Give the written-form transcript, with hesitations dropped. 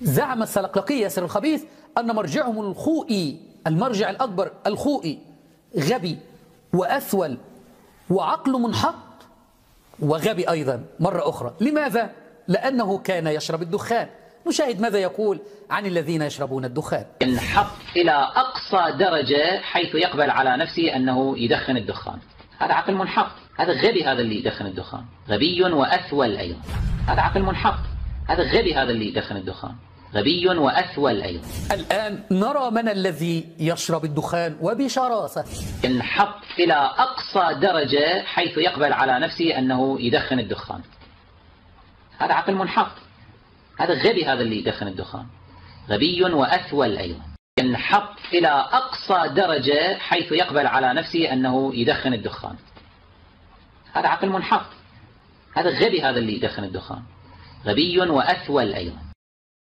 زعم السلقلقي ياسر الخبيث أن مرجعهم الخوئي، المرجع الأكبر الخوئي، غبي وأثول وعقل منحط وغبي أيضا مرة أخرى. لماذا؟ لأنه كان يشرب الدخان. نشاهد ماذا يقول عن الذين يشربون الدخان. انحط إلى أقصى درجة حيث يقبل على نفسه أنه يدخن الدخان. هذا عقل منحط، هذا غبي، هذا اللي يدخن الدخان، غبي وأثول أيضا. هذا عقل منحط، هذا غبي، هذا اللي يدخن الدخان، غبي وأثول أيضا. الآن نرى من الذي يشرب الدخان وبشراسة. انحط إلى أقصى درجة حيث يقبل على نفسه أنه يدخن الدخان. هذا عقل منحط، هذا غبي، هذا اللي يدخن الدخان، غبي وأثول أيضا. ينحط إلى أقصى درجة حيث يقبل على نفسه أنه يدخن الدخان. هذا عقل منحط، هذا غبي، هذا اللي يدخن الدخان، غبي وأثول أيضا.